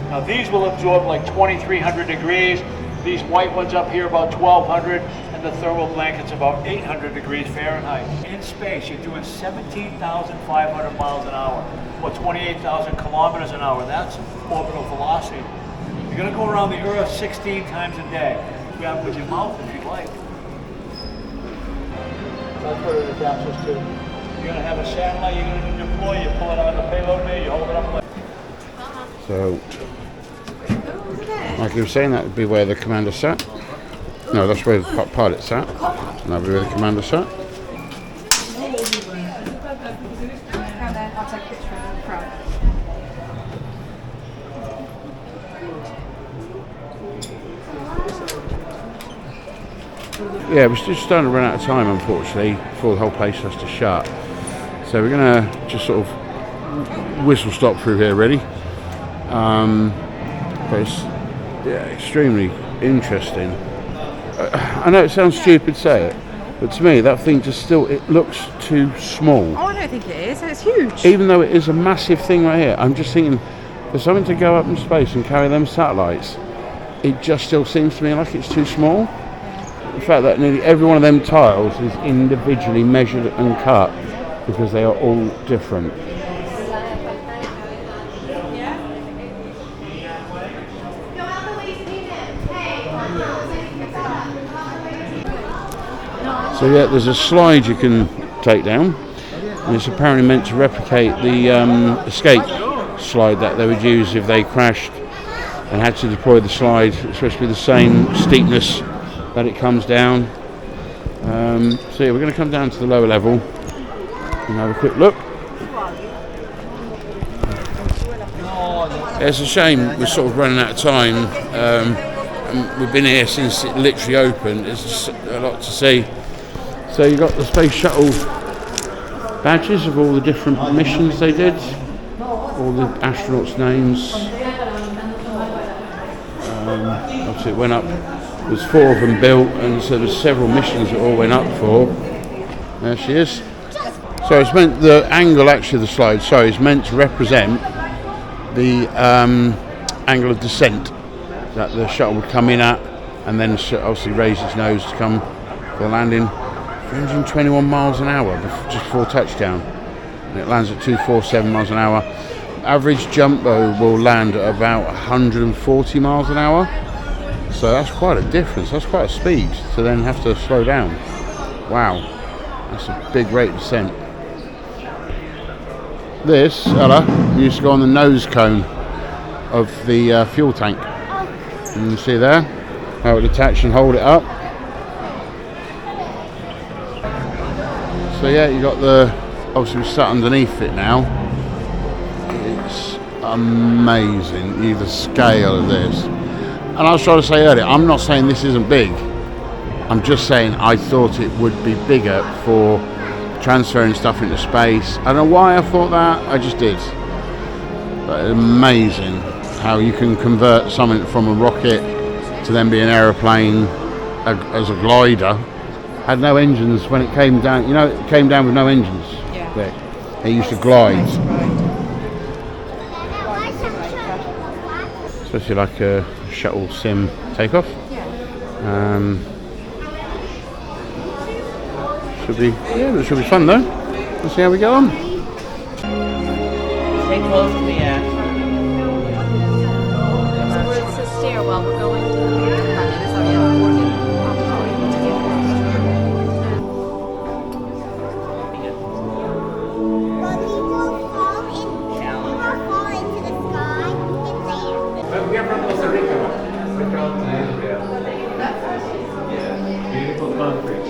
Now these will absorb like 2,300 degrees. These white ones up here about 1,200, and the thermal blanket's about 800 degrees Fahrenheit. In space, you're doing 17,500 miles an hour, or 28,000 kilometers an hour. That's orbital velocity. You're going to go around the Earth 16 times a day. Grab it with your mouth if you like. That's what it adapts to. You're going to have a satellite you're going to deploy. You pull it on the payload bay, you hold it up like. So, like you were saying, that would be where the commander sat. No, that's where the pilot sat. And that would be where the commander sat. Yeah, we're just starting to run out of time, unfortunately, before the whole place has to shut. So we're going to just sort of whistle stop through here, really. But it's extremely interesting. I know it sounds stupid to say it, but to me that thing just still, it looks too small. Oh, I don't think it is, it's huge. Even though it is a massive thing right here, I'm just thinking, for something to go up in space and carry them satellites, it just still seems to me like it's too small. The fact that nearly every one of them tiles is individually measured and cut because they are all different. So yeah, there's a slide you can take down, and it's apparently meant to replicate the escape slide that they would use if they crashed and had to deploy the slide. It's supposed to be the same steepness that it comes down. So yeah, we're going to come down to the lower level and have a quick look. It's a shame we're sort of running out of time. And we've been here since it literally opened. There's just a lot to see. So you've got the Space Shuttle badges of all the different missions they did, all the astronauts' names. Obviously it went up, there's 4 of them built, and so there's several missions that all went up for. There she is. So it's meant, the angle actually of the slide, sorry, is meant to represent the angle of descent that the shuttle would come in at, and then obviously raise its nose to come for the landing. 321 miles an hour just before touchdown, and it lands at 247 miles an hour. Average jumbo will land at about 140 miles an hour. So that's quite a difference. That's quite a speed to then have to slow down. Wow, that's a big rate of descent. This, Ella, used to go on the nose cone of the fuel tank. And you see there how it attach and hold it up. So yeah, you got the, obviously we're sat underneath it now. It's amazing, the scale of this. And I was trying to say earlier, I'm not saying this isn't big. I'm just saying I thought it would be bigger for transferring stuff into space. I don't know why I thought that, I just did. But it's amazing how you can convert something from a rocket to then be an aeroplane as a glider. Had no engines when it came down, you know, it came down with no engines. Yeah. It used to glide. Especially like a shuttle sim takeoff. Should be it should be fun though. Let's see how we go on. Stay close to the edge. It's a stairwell. We're going to We are from Costa Rica. We're from Israel. Beautiful concrete.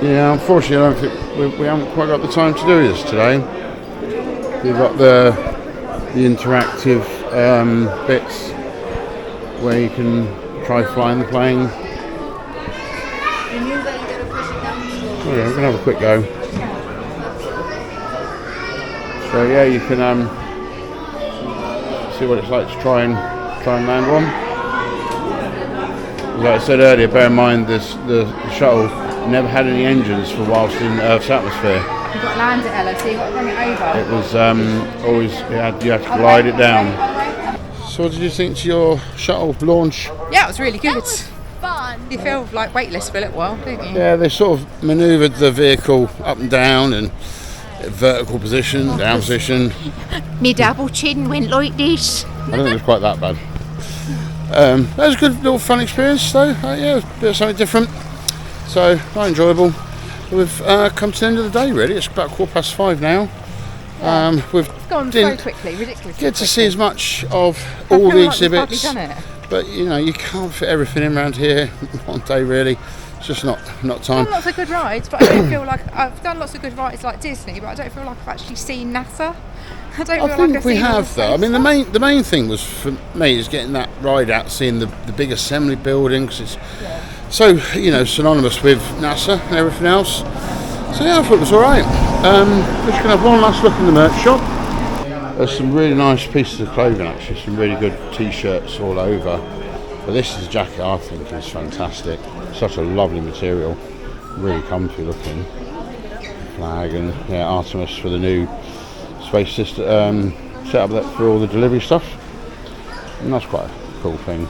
Yeah, unfortunately, I don't think we haven't quite got the time to do this today. We've got the interactive bits where you can try flying the plane. Oh yeah, we're gonna have a quick go. So yeah, you can see what it's like to try and land one. Like I said earlier, bear in mind the shuttle never had any engines for whilst in Earth's atmosphere. You've got to land it, Ella, so you've got to bring it over. It was always you had to glide it down. So what did you think to your shuttle launch? Yeah, it was really good. That was fun. You feel like weightless for a little while, don't you? Yeah, they sort of manoeuvred the vehicle up and down and vertical position, down position. Me double chin went like this. I don't think it was quite that bad. That was a good little fun experience though. Yeah, it was a bit of something different. So, quite enjoyable. We've come to the end of the day really. It's about 5:15 now. We've gone so quickly, ridiculously get to quickly. see as much of all the exhibits. We've hardly done it. But you know, you can't fit everything in around here one day really. It's just not time. I've done lots of good rides, but I don't feel like I've done lots of good rides like Disney, but I don't feel like I've actually seen NASA. I think we have though. I mean, the main thing was for me is getting that ride out, seeing the big assembly building, because it's so synonymous with NASA and everything else. So yeah, I thought it was all right. We're just gonna have one last look in the merch shop. There's some really nice pieces of clothing actually, some really good t-shirts all over. But this is a jacket I think is fantastic. Such a lovely material, really comfy looking. Flag and Artemis for the new space system set up for all the delivery stuff, and that's quite a cool thing.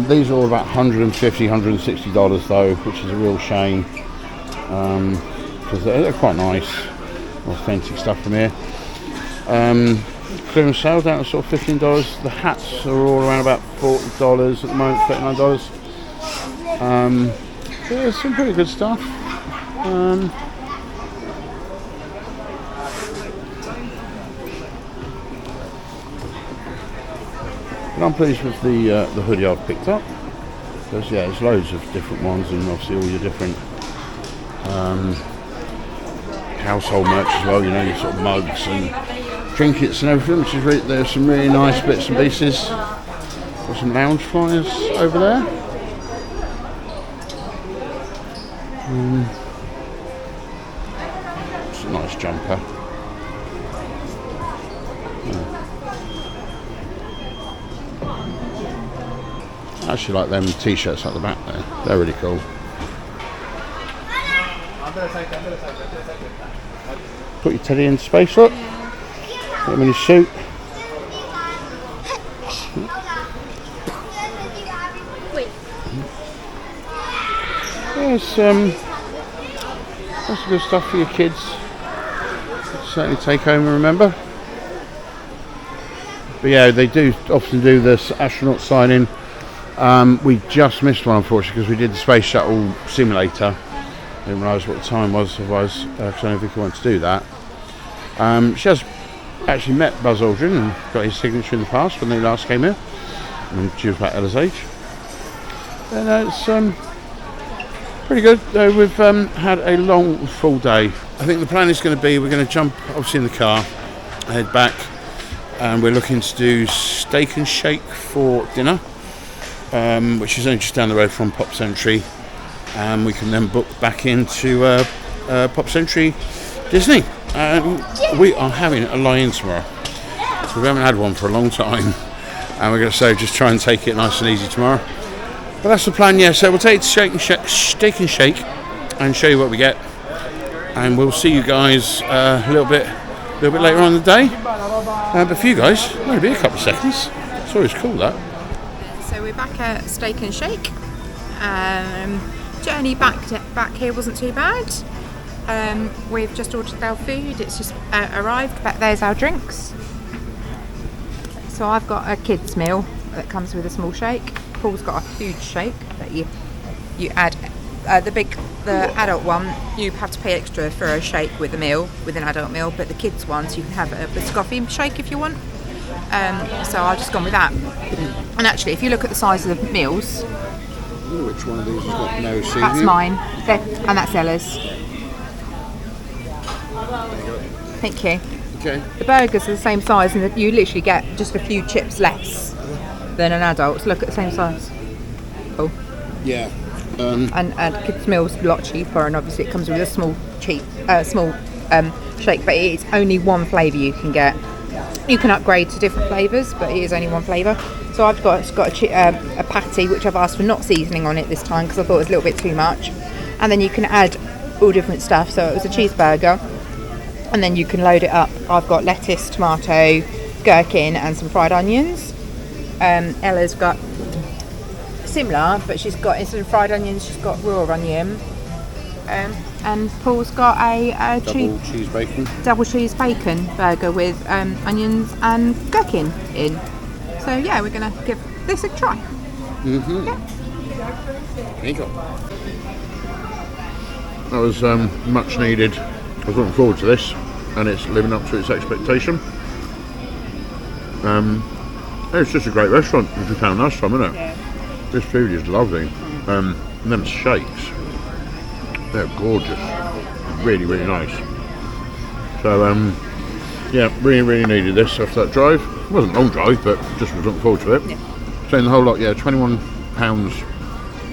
These are all about $150, $160 though, which is a real shame because they're quite nice, authentic stuff from here. Clearance sale down to sort of $15. The hats are all around about $40 at the moment, $39. Yeah, some pretty good stuff. And I'm pleased with the hoodie I've picked up, because there's loads of different ones, and obviously all your different household merch as well. You know, your sort of mugs and trinkets and everything. Which is there's some really nice bits and pieces. Got some lounge flyers over there. It's a nice jumper. I actually like them t-shirts at the back there. They're really cool. Put your teddy in space up. Put him in his suit. Yes, that's good stuff for your kids. Certainly take home and remember. But yeah, they do often do this astronaut signing. We just missed one, unfortunately, because we did the Space Shuttle simulator. I didn't realise what the time was, otherwise, because I know Vicky wanted to do that. She has actually met Buzz Aldrin and got his signature in the past when they last came here. And she was about Ella's age. And it's pretty good. We've had a long, full day. I think the plan is going to be, we're going to jump, obviously, in the car, head back, and we're looking to do steak and shake for dinner, which is only just down the road from Pop Century. And we can then book back into Pop Century Disney. We are having a lie-in tomorrow. So we haven't had one for a long time. And we're going to just try and take it nice and easy tomorrow. But that's the plan, yeah. So we'll take steak and shake and show you what we get. And we'll see you guys a little bit later on in the day. But for you guys, it'll only be a couple of seconds. It's always cool, that. So we're back at Steak and Shake. Journey back here wasn't too bad. We've just ordered our food. It's just arrived. But there's our drinks. So I've got a kids meal that comes with a small shake. Paul's got a huge shake that you add. The adult one, you have to pay extra for a shake with a meal, with an adult meal. But the kids ones, you can have a biscotti shake if you want. So I've just gone with that. And actually, if you look at the size of the meals, which one of these has got no seafood? That's mine, and that's Ella's. Thank you. Okay. The burgers are the same size, and you literally get just a few chips less than an adult. So look at the same size. Cool. Yeah. And kids' meals a lot cheaper, and obviously it comes with a small shake, but it is only one flavour you can get. You can upgrade to different flavours, but it is only one flavour. So I've got a patty, which I've asked for not seasoning on it this time because I thought it was a little bit too much. And then you can add all different stuff. So it was a cheeseburger, and then you can load it up. I've got lettuce, tomato, gherkin, and some fried onions. Ella's got similar, but she's got, instead of fried onions, she's got raw onion. And Paul's got a double cheese bacon burger with onions and gherkin in. So yeah, we're gonna give this a try. Mm-hmm. Yeah. There you go. That was much needed. I was looking forward to this, and it's living up to its expectation. It's just a great restaurant, as we found last time, isn't it? Yeah. This food is lovely. And them shakes, they're gorgeous. Really, really nice. So, yeah, really needed this after that drive. It wasn't a long drive, but just was looking forward to it. Yeah. So in the whole lot, yeah, £21,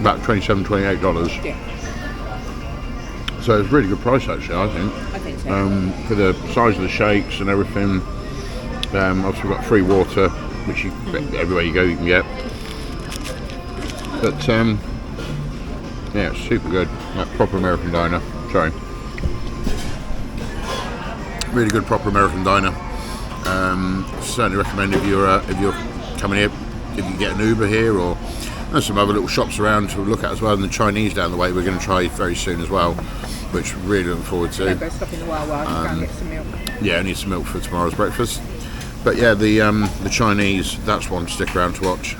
about $27, $28. Yeah. So it's a really good price, actually, I think. I think so. For the size of the shakes and everything. Obviously we've got free water, which everywhere you go you can get. But yeah, it's super good. Like proper American diner. Sorry. Really good proper American diner. Certainly recommend if you're coming here, if you get an Uber here, or there's some other little shops around to look at as well, and the Chinese down the way we're going to try very soon as well, which we're really looking forward to. Go stop in the Wawa to go and get some milk. Yeah, I need some milk for tomorrow's breakfast. But yeah, the Chinese, that's one to stick around to watch.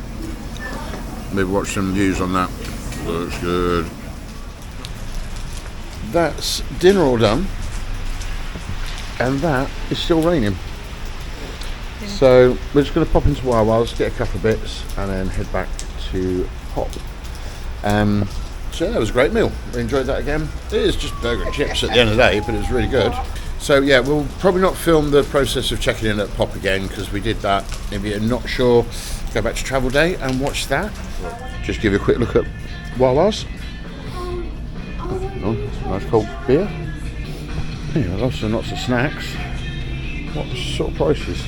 Maybe watch some views on that. Looks good. That's dinner all done, and that is still raining. Yeah. So we're just going to pop into Wawa's, get a couple of bits, and then head back to Pop. So that was a great meal. We enjoyed that again. It is just burger and chips at the end of the day, but it was really good. So yeah, we'll probably not film the process of checking in at Pop again, because we did that. If you're not sure, go back to Travel Day and watch that. Just give you a quick look at Wawa's. Oh, nice cold beer. Yeah, lots of snacks. What sort of prices?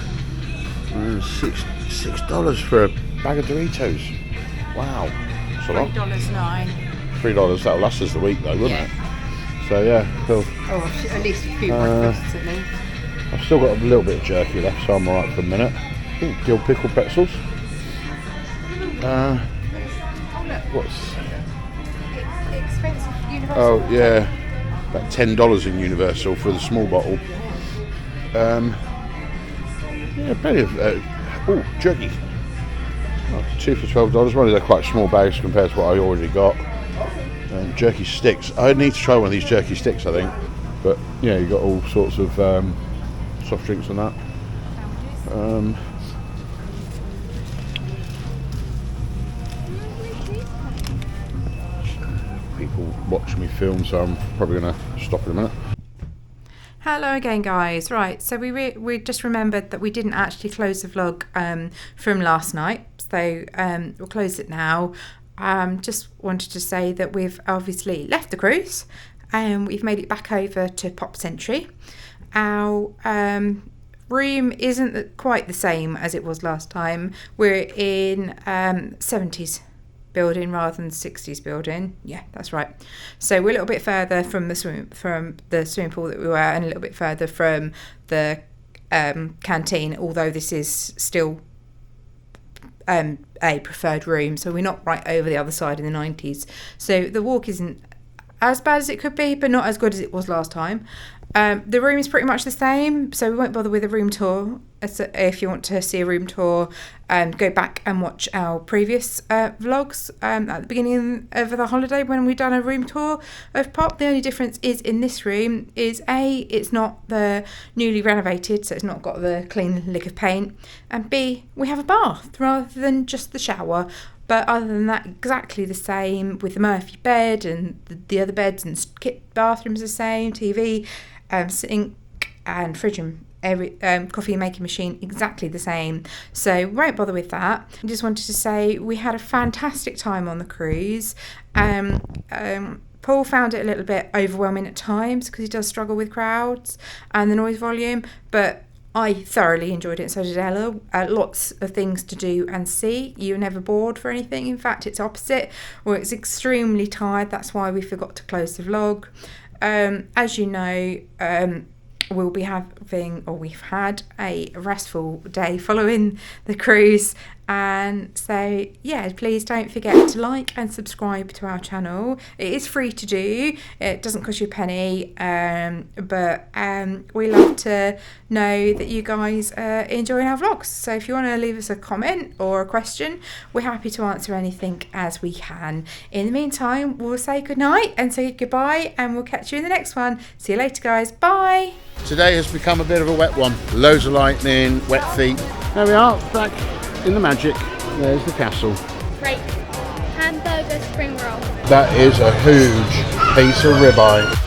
$6 for a bag of Doritos. Wow, that's a lot. $3.09. $3. That'll last us the week though, wouldn't it? So yeah, cool. Oh, at least a few breakfasts at least. I've still got a little bit of jerky left, so I'm alright for a minute. Ooh, dill pickle pretzels. What's? Expensive Universal. Oh yeah, about $10 in Universal for the small bottle. Yeah, plenty of Oh, jerky. Oh, 2 for $12. One of these are quite small bags compared to what I already got. Jerky sticks. I need to try one of these jerky sticks, I think. But yeah, you got all sorts of soft drinks and that. People watching me film, so I'm probably going to stop in a minute. Hello again, guys. Right, so we just remembered that we didn't actually close the vlog from last night, so we'll close it now. Just wanted to say that we've obviously left the cruise and we've made it back over to Pop Century. Our room isn't quite the same as it was last time. We're in 70s building rather than 60s building. Yeah, that's right. So we're a little bit further from the swimming pool that we were, and a little bit further from the canteen, although this is still a preferred room, so we're not right over the other side in the 90s. So the walk isn't as bad as it could be, but not as good as it was last time. The room is pretty much the same, so we won't bother with a room tour. If you want to see a room tour, go back and watch our previous vlogs at the beginning of the holiday when we've done a room tour of Pop. The only difference is in this room is A, it's not the newly renovated, so it's not got the clean lick of paint, and B, we have a bath rather than just the shower. But other than that, exactly the same with the Murphy bed, and the other beds and bathrooms the same, TV, sink and fridge and every coffee making machine exactly the same. So won't bother with that. I just wanted to say we had a fantastic time on the cruise. Paul found it a little bit overwhelming at times because he does struggle with crowds and the noise volume, but I thoroughly enjoyed it, and so did Ella. Lots of things to do and see. You're never bored for anything. In fact, it's opposite. Well, it's extremely tired. That's why we forgot to close the vlog. As you know, we'll be having, or we've had, a restful day following the cruise. And so, yeah, please don't forget to like and subscribe to our channel. It is free to do. It doesn't cost you a penny. But we love to know that you guys are enjoying our vlogs. So if you want to leave us a comment or a question, we're happy to answer anything as we can. In the meantime, we'll say goodnight and say goodbye, and we'll catch you in the next one. See you later, guys. Bye. Today has become a bit of a wet one. Loads of lightning, wet feet. There we are, back in the magic. There's the castle. Right. Hamburger spring roll. That is a huge piece of ribeye.